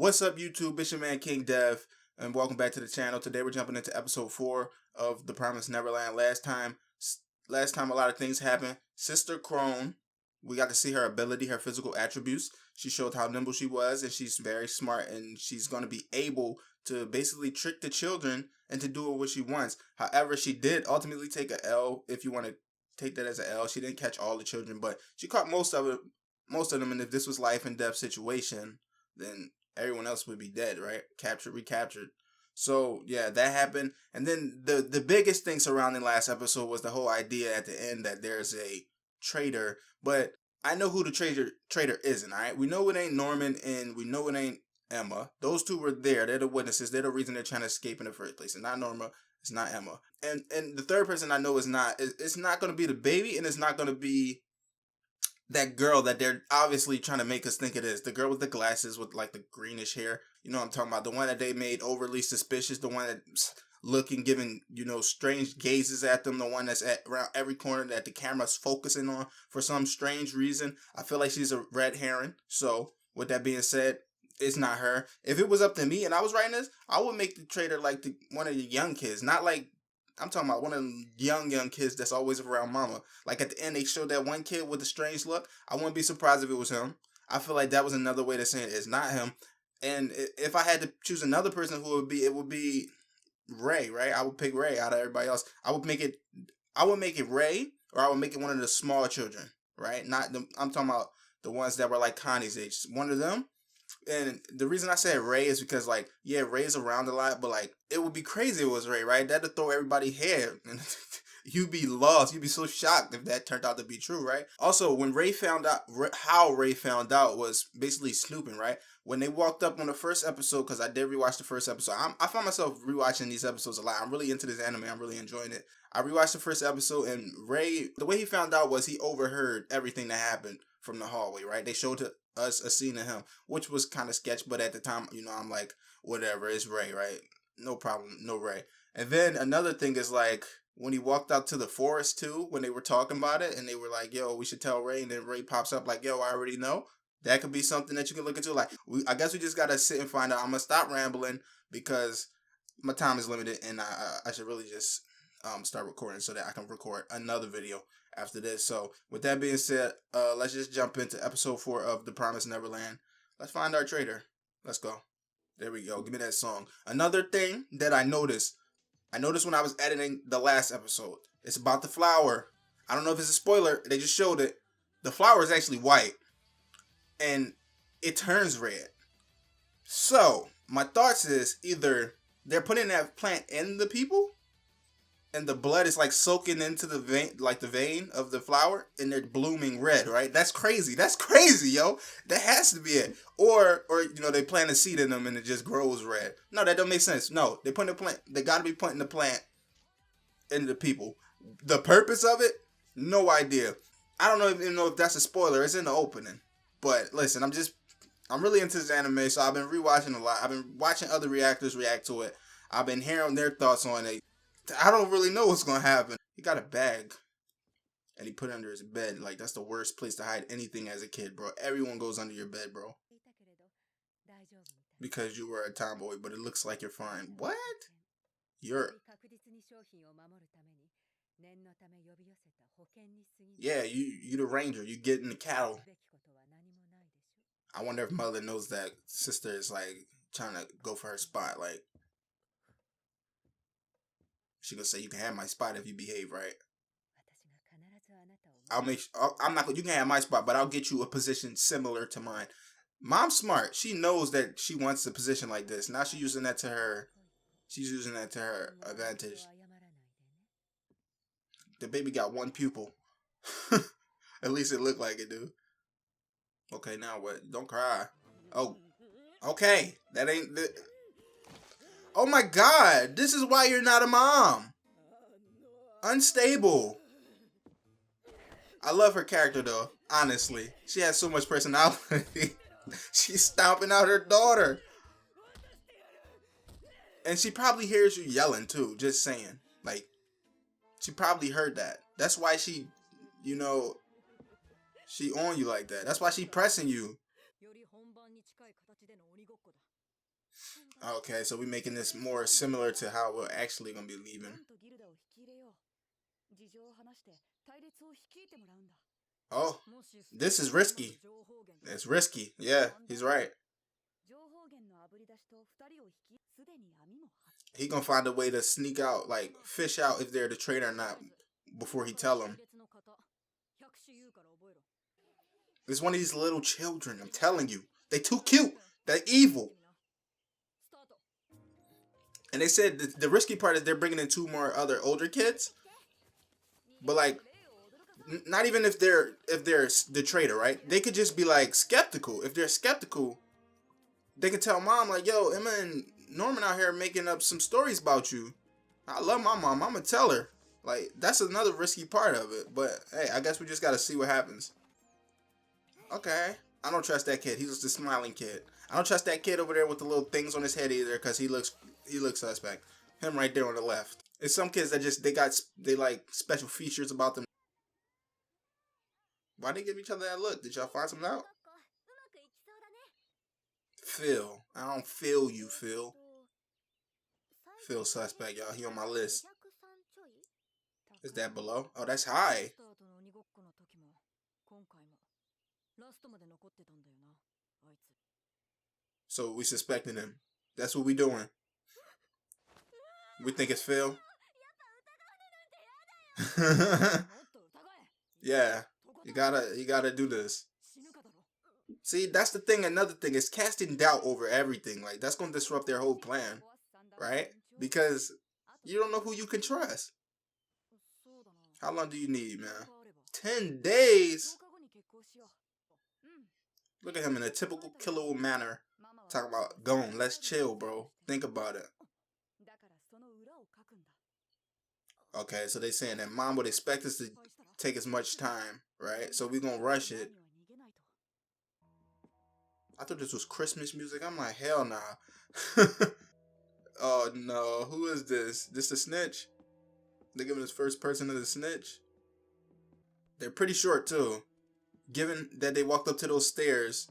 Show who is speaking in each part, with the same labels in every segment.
Speaker 1: What's up, YouTube? It's your man King Dev, and welcome back to the channel. Today we're jumping into episode 4 of The Promised Neverland. Last time a lot of things happened. Sister Crone, we got to see her ability, her physical attributes. She showed how nimble she was, and she's very smart, and she's going to be able to basically trick the children into doing what she wants. However, she did ultimately take a L, if you want to take that as an L. She didn't catch all the children, but she caught most of them, and if this was life and death situation, then everyone else would be dead, right? Captured, recaptured. So yeah, that happened. And then the biggest thing surrounding last episode was the whole idea at the end that there's a traitor. But I know who the traitor isn't, alright? We know it ain't Norman and we know it ain't Emma. Those two were there. They're the witnesses. They're the reason they're trying to escape in the first place. It's not Norma. It's not Emma. And the third person I know is not. It's not going to be the baby, and it's not going to be that girl that they're obviously trying to make us think it is. The girl with the glasses with like the greenish hair. You know what I'm talking about. The one that they made overly suspicious. The one that's looking, giving, strange gazes at them. The one that's at around every corner that the camera's focusing on for some strange reason. I feel like she's a red herring. So with that being said, it's not her. If it was up to me and I was writing this, I would make the traitor like one of the young kids. Not like, I'm talking about one of them young kids that's always around mama. Like at the end, they showed that one kid with a strange look. I wouldn't be surprised if it was him. I feel like that was another way to say it. It's not him. And if I had to choose another person who it would be Ray, right? I would pick Ray out of everybody else. I would make it Ray, or I would make it one of the small children, right? I'm talking about the ones that were like Connie's age. One of them. And the reason I said Ray is because, like, yeah, Ray's around a lot, but, like, it would be crazy if it was Ray, right? That'd throw everybody hair. And you'd be lost. You'd be so shocked if that turned out to be true, right? Also, when Ray found out, how Ray found out was basically snooping, right? When they walked up on the first episode, because I did rewatch the first episode. I find myself rewatching these episodes a lot. I'm really into this anime. I'm really enjoying it. I rewatched the first episode, and Ray, the way he found out was he overheard everything that happened from the hallway, right? They showed us a scene of him, which was kind of sketch, but at the time, I'm like, whatever, it's Ray, right? No problem, no Ray. And then another thing is, like, when he walked out to the forest too, when they were talking about it, and they were like, yo, we should tell Ray, and then Ray pops up like, yo, I already know. That could be something that you can look into. Like, I guess we just gotta sit and find out. I'm gonna stop rambling because my time is limited, and I should really just start recording so that I can record another video after this. So with that being said, let's just jump into episode 4 of The Promised Neverland. Let's find our traitor. Let's go. There we go. Give me that song. Another thing that I noticed when I was editing the last episode, it's about the flower. I don't know if it's a spoiler. They just showed it. The flower is actually white, and it turns red. So my thoughts is either they're putting that plant in the people, and the blood is like soaking into the vein, like the vein of the flower, and they're blooming red, right? That's crazy. That's crazy, yo. That has to be it. Or they plant a seed in them and it just grows red. No, that don't make sense. No, they put the plant. They got to be putting the plant into the people. The purpose of it, no idea. I don't even know if that's a spoiler. It's in the opening. But listen, I'm really into this anime, so I've been rewatching a lot. I've been watching other reactors react to it. I've been hearing their thoughts on it. I don't really know what's gonna happen. He got a bag, and he put it under his bed. Like, that's the worst place to hide anything as a kid, bro. Everyone goes under your bed, bro, because you were a tomboy. But it looks like you're fine. What? Yeah, you the ranger. You getting the cattle. I wonder if mother knows that sister is like trying to go for her spot. Like, she gonna say, you can have my spot if you behave right. I'm not. You can have my spot, but I'll get you a position similar to mine. Mom's smart. She knows that she wants a position like this. Now she's using that to her. She's using that to her advantage. The baby got one pupil. At least it looked like it, dude. Okay, now what? Don't cry. Oh, okay. That ain't the. Oh my God, this is why you're not a mom. Unstable. I love her character though, honestly. She has so much personality. She's stomping out her daughter. And she probably hears you yelling too, just saying. Like, she probably heard that. That's why she on you like that. That's why she pressing you. Okay, so we're making this more similar to how we're actually gonna be leaving. Oh, this is risky. It's risky. Yeah, he's right. He gonna find a way to sneak out, like fish out if they're the traitor or not, before he tell him. It's one of these little children. I'm telling you, they too cute. They're evil. And they said the risky part is they're bringing in 2 more other older kids, but like, not even if they're the traitor, right? They could just be like skeptical. If they're skeptical, they can tell mom like, "Yo, Emma and Norman out here making up some stories about you. I love my mom. I'm gonna tell her." Like, that's another risky part of it. But hey, I guess we just gotta see what happens. Okay, I don't trust that kid. He's just a smiling kid. I don't trust that kid over there with the little things on his head either, because he looks suspect. Him right there on the left. It's some kids that just they like special features about them. Why they give each other that look? Did y'all find something out? Phil. I don't feel you, Phil. Phil suspect, y'all. He on my list. Is that below? Oh, that's high. So we suspecting him. That's what we doing. We think it's Phil. Yeah. You gotta do this. See, that's the thing. Another thing is casting doubt over everything. Like, that's gonna disrupt their whole plan, right? Because you don't know who you can trust. How long do you need, man? 10 days? Look at him in a typical killer manner. Talking about, going, let's chill, bro. Think about it. Okay, so they saying that mom would expect us to take as much time, right? So we're gonna rush it. I thought this was Christmas music. I'm like, hell nah. Oh no, who is this? This the snitch? They're giving this first person to the snitch. They're pretty short too, given that they walked up to those stairs,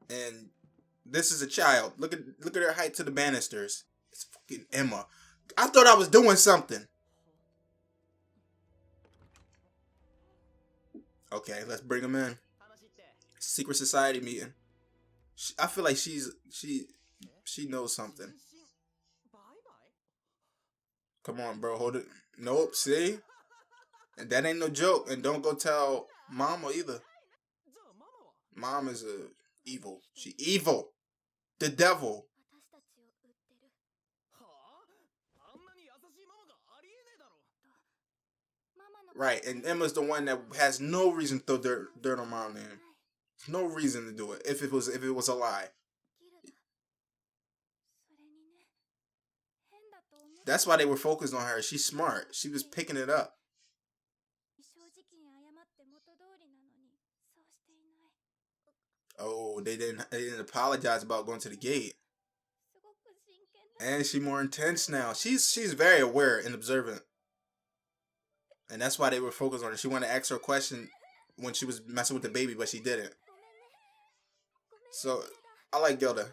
Speaker 1: and this is a child. Look at her height to the banisters. It's fucking Emma. I thought I was doing something. Okay, let's bring him in. Secret society meeting. I feel like she knows something. Come on, bro, hold it. Nope, see? And that ain't no joke. And don't go tell mama either. Mom is evil. She evil. The devil. Right, and Emma's the one that has no reason to throw dirt on mom's name. No reason to do it. If it was a lie. That's why they were focused on her. She's smart. She was picking it up. Oh, they didn't apologize about going to the gate. And she's more intense now. She's very aware and observant. And that's why they were focused on her. She wanted to ask her a question when she was messing with the baby, but she didn't. So, I like Gilda.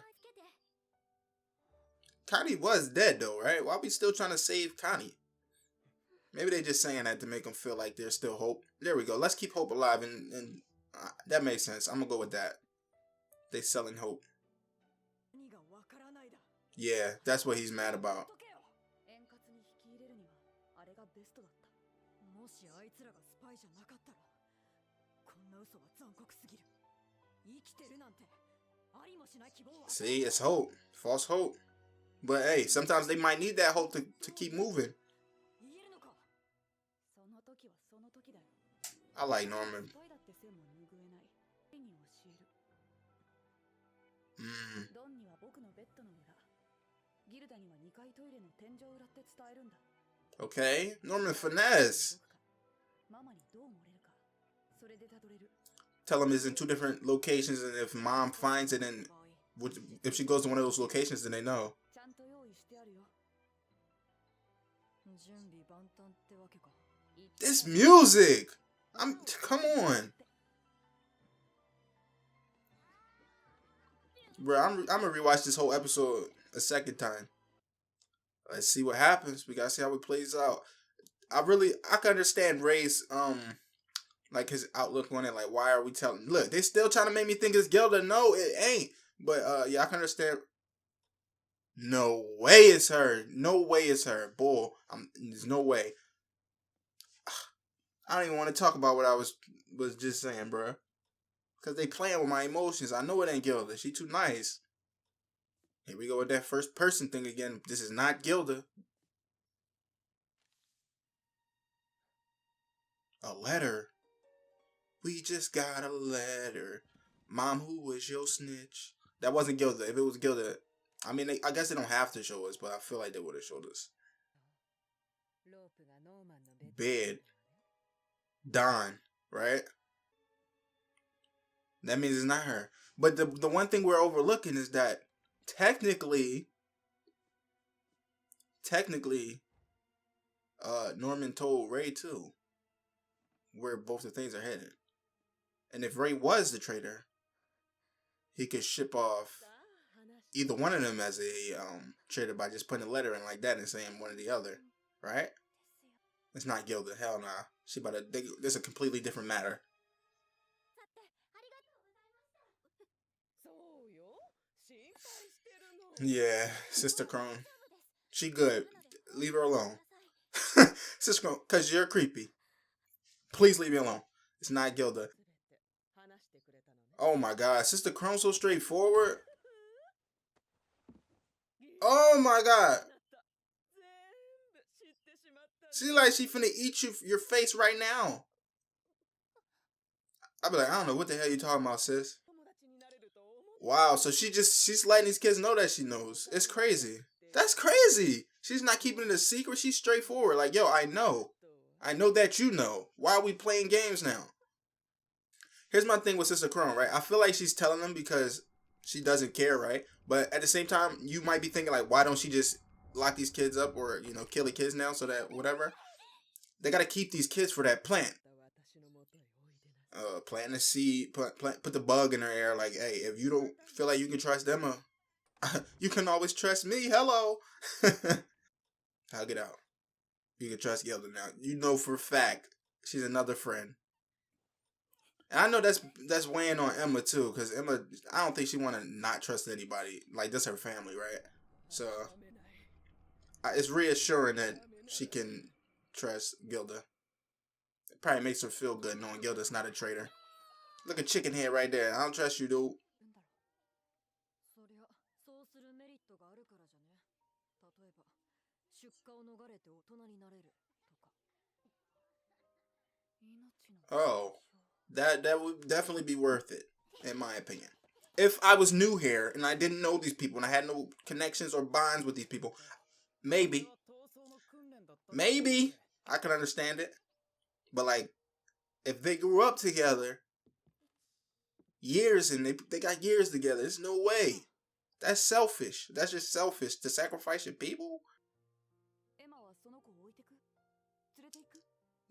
Speaker 1: Connie was dead though, right? Why are we still trying to save Connie? Maybe they just saying that to make them feel like there's still hope. There we go. Let's keep hope alive, and that makes sense. I'm gonna go with that. They selling hope. Yeah, that's what he's mad about. See, it's hope. False hope. But hey, sometimes they might need that hope to keep moving. I like Norman. Okay, Norman finesse. Tell him it's in 2 different locations, and if mom finds it, and if she goes to one of those locations, then they know. This music! Come on. Bro, I'm gonna rewatch this whole episode a second time. Let's see what happens. We gotta see how it plays out. I can understand Ray's like his outlook on it. Like, why are we telling? Look, they still trying to make me think it's Gilda. No, it ain't. But yeah, I can understand. No way it's her. No way it's her. Bull. There's no way. I don't even want to talk about what I was just saying, bro. Because they playing with my emotions. I know it ain't Gilda. She too nice. Here we go with that first person thing again. This is not Gilda. A letter. We just got a letter. Mom, who was your snitch? That wasn't Gilda. If it was Gilda, I mean, I guess they don't have to show us, but I feel like they would have showed us. Bed. Dawn, right? That means it's not her. But the one thing we're overlooking is that technically, Norman told Ray too where both the things are headed. And if Ray was the traitor, he could ship off either one of them as a traitor by just putting a letter in like that and saying one or the other, right? It's not Gilda. Hell nah. She about to. This is a completely different matter. Yeah, Sister Crone. She good. Leave her alone. Sister Crone, because you're creepy. Please leave me alone. It's not Gilda. Oh my god. Sister Crone so straightforward. Oh my god. She like she finna eat your face right now. I be like, I don't know what the hell you talking about, sis. Wow, so she's letting these kids know that she knows. It's crazy. That's crazy. She's not keeping it a secret. She's straightforward. Like, yo, I know. I know that you know. Why are we playing games now? Here's my thing with Sister Crone, right? I feel like she's telling them because she doesn't care, right? But at the same time, you might be thinking, like, why don't she just lock these kids up or, kill the kids now so that whatever? They got to keep these kids for that plant. Plant the seed, put the bug in her air. Like, hey, if you don't feel like you can trust them, you can always trust me. Hello. Hug it out. You can trust Gilda now. You know for a fact she's another friend. And I know that's weighing on Emma too, because Emma, I don't think she want to not trust anybody. Like, that's her family, right? So it's reassuring that she can trust Gilda. It probably makes her feel good knowing Gilda's not a traitor. Look at Chicken Head right there. I don't trust you, dude. Oh, that would definitely be worth it, in my opinion. If I was new here and I didn't know these people and I had no connections or bonds with these people, maybe I can understand it. But like, if they grew up together years and they got years together, there's no way. That's selfish. That's just selfish to sacrifice your people.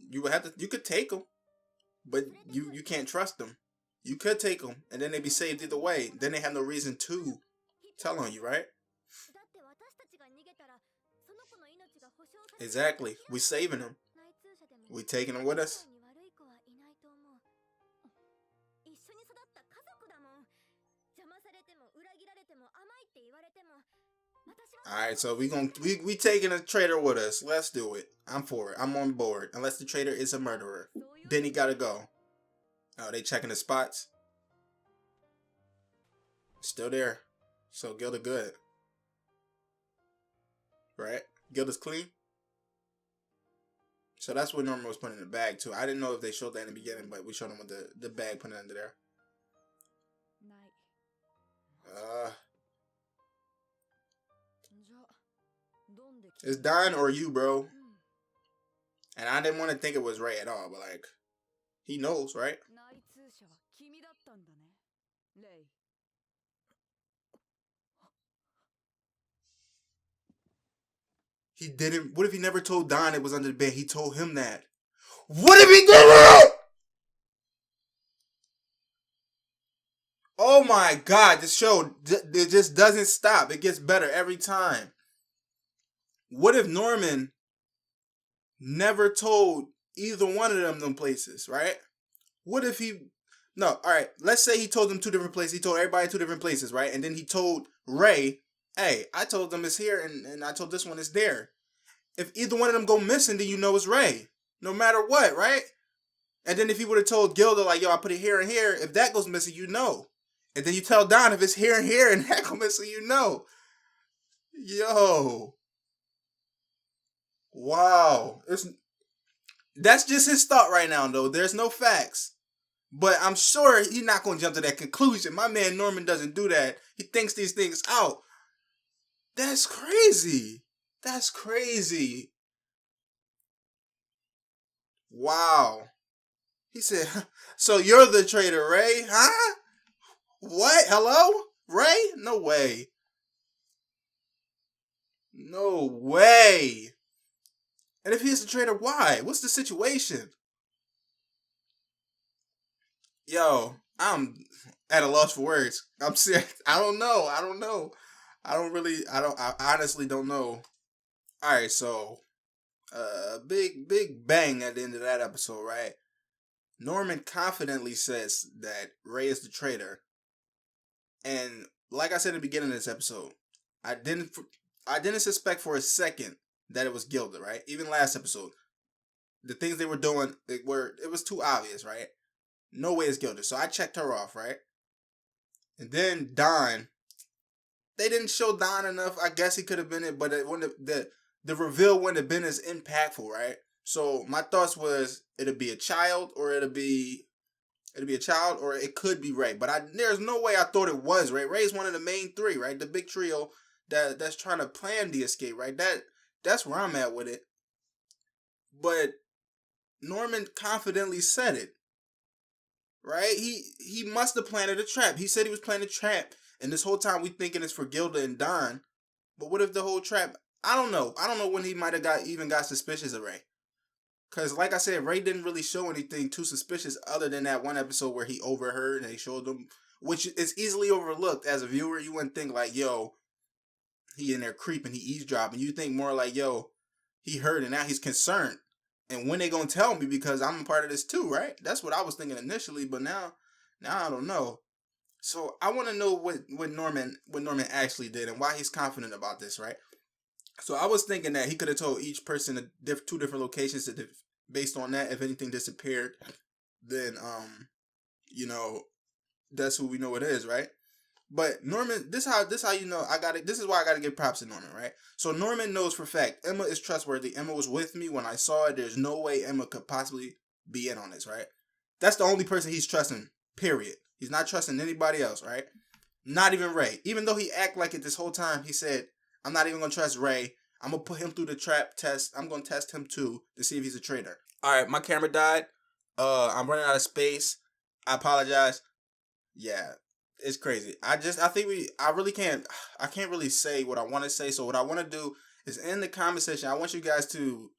Speaker 1: You would have to. You could take them, but you can't trust them. You could take them, and then they'd be saved either way. Then they have no reason to tell on you, right? Exactly. We saving them. We taking them with us. Alright, so we taking a traitor with us. Let's do it. I'm for it. I'm on board. Unless the traitor is a murderer. Then he gotta go. Oh, they checking the spots. Still there. So Gilda good. Right? Gilda's clean. So that's what Norman was putting in the bag too. I didn't know if they showed that in the beginning, but we showed him with the bag put under there. It's Don or you, bro. And I didn't want to think it was Ray at all, but like, he knows, right? He didn't. What if he never told Don it was under the bed? He told him that. What if he did it? Oh my God, the show it just doesn't stop. It gets better every time. What if Norman never told either one of them places, right? What if he no, all right, let's say he told them two different places. He told everybody two different places, right? And then he told Ray, hey, I told them it's here and I told this one it's there. If either one of them go missing, then you know it's Ray. No matter what, right? And then if he would have told Gilda, like, yo, I put it here and here, if that goes missing, you know. And then you tell Don if it's here and here and that goes missing, you know. Yo. Wow. That's just his thought right now, though. There's no facts. But I'm sure he's not going to jump to that conclusion. My man Norman doesn't do that. He thinks these things out. That's crazy. That's crazy. Wow. He said, so you're the traitor, Ray? Huh? What? Hello? Ray? No way. No way. And if he's the traitor, why? What's the situation? Yo, I'm at a loss for words. I'm serious. I don't know. I honestly don't know. Alright, so big bang at the end of that episode, right? Norman confidently says that Ray is the traitor. And like I said in the beginning of this episode, I didn't suspect for a second that it was Gilda, right? Even last episode, the things they were doing, it was too obvious, right? No way it's Gilda. So I checked her off, right? And then Don, they didn't show Don enough. I guess he could have been it, but it wouldn't have, the reveal wouldn't have been as impactful, right? So my thoughts was it'd be a child or it'd be a child or it could be Ray. But there's no way I thought it was Ray. Ray's one of the main three, right? The big trio that's trying to plan the escape, right? That's where I'm at with it. But Norman confidently said it, right? He must have planted a trap. He said he was planning a trap, and this whole time we thinking it's for Gilda and Don. But what if the whole trap? I don't know. I don't know when he might have got suspicious of Ray. Because, like I said, Ray didn't really show anything too suspicious other than that one episode where he overheard and they showed him, which is easily overlooked as a viewer. You wouldn't think like, yo, he in there creeping, he eavesdropping. You think more like, yo, he heard and now he's concerned. And when they gonna tell me because I'm a part of this too, right? That's what I was thinking initially, but now I don't know. So I want to know what Norman actually did and why he's confident about this, right? So I was thinking that he could have told each person two different locations that based on that, if anything disappeared, then that's who we know it is, right? But Norman, this how you know this is why I gotta give props to Norman, right? So Norman knows for a fact Emma is trustworthy. Emma was with me when I saw it. There's no way Emma could possibly be in on this, right? That's the only person he's trusting, period. He's not trusting anybody else, right? Not even Ray. Even though he acted like it this whole time, he said, I'm not even gonna trust Ray. I'm gonna put him through the trap test. I'm gonna test him too to see if he's a traitor. Alright, my camera died. I'm running out of space. I apologize. Yeah, it's crazy. I can't really say what I want to say. So what I want to do is in the comment section, I want you guys to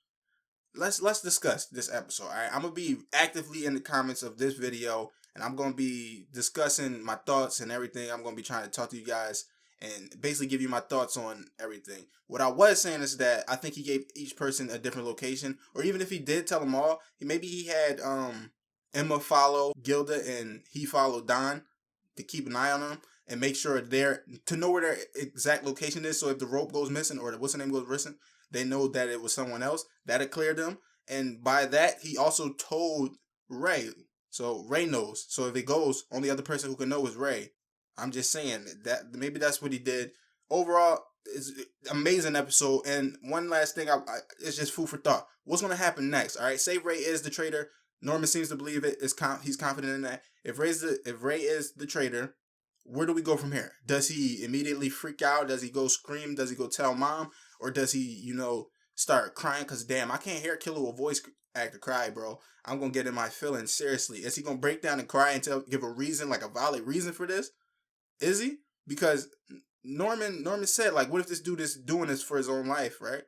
Speaker 1: let's discuss this episode. All right, I'm gonna be actively in the comments of this video, and I'm gonna be discussing my thoughts and everything. I'm gonna be trying to talk to you guys and basically give you my thoughts on everything. What I was saying is that I think he gave each person a different location, or even if he did tell them all, maybe he had Emma follow Gilda and he followed Don to keep an eye on them and make sure to know where their exact location is. So if the rope goes missing or the what's the name goes missing, they know that it was someone else. That'll clear them. And by that, he also told Ray. So Ray knows. So if it goes, only other person who can know is Ray. I'm just saying that maybe that's what he did. Overall, it's an amazing episode. And one last thing, it's just food for thought. What's going to happen next? All right, say Ray is the traitor. Norman seems to believe it. He's confident in that. If Ray is the traitor, where do we go from here? Does he immediately freak out? Does he go scream? Does he go tell mom? Or does he, start crying? Because, damn, I can't hear Killer a voice actor cry, bro. I'm going to get in my feelings. Seriously. Is he going to break down and cry and give a reason, like a valid reason for this? Is he? Because Norman said, like, what if this dude is doing this for his own life, right?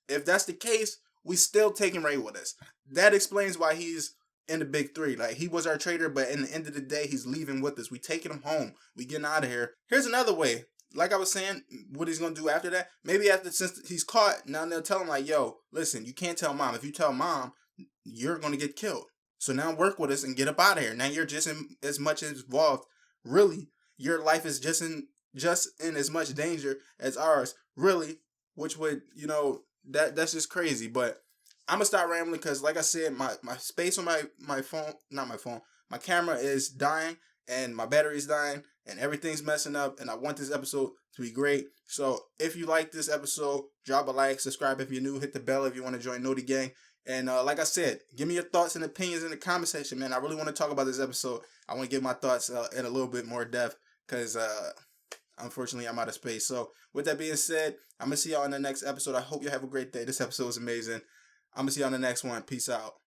Speaker 1: If that's the case, we still taking Ray with us. That explains why he's in the big three. Like, he was our traitor, but in the end of the day, he's leaving with us. We taking him home. We getting out of here. Here's another way. Like I was saying, what he's gonna do after that? Maybe after, since he's caught, now they'll tell him like, yo, listen, you can't tell mom. If you tell mom, you're gonna get killed. So now work with us and get up out of here. Now you're just as much involved. Really, your life is just in as much danger as ours. Really, which would, that's just crazy. But I'm gonna stop rambling because, like I said, my space on my phone, not my phone, my camera is dying and my battery is dying and everything's messing up. And I want this episode to be great. So if you like this episode, drop a like, subscribe if you're new, hit the bell if you want to join Noti Gang. And like I said, give me your thoughts and opinions in the comment section, man. I really want to talk about this episode. I want to give my thoughts in a little bit more depth because unfortunately I'm out of space. So with that being said, I'm going to see y'all in the next episode. I hope you have a great day. This episode was amazing. I'm going to see y'all in the next one. Peace out.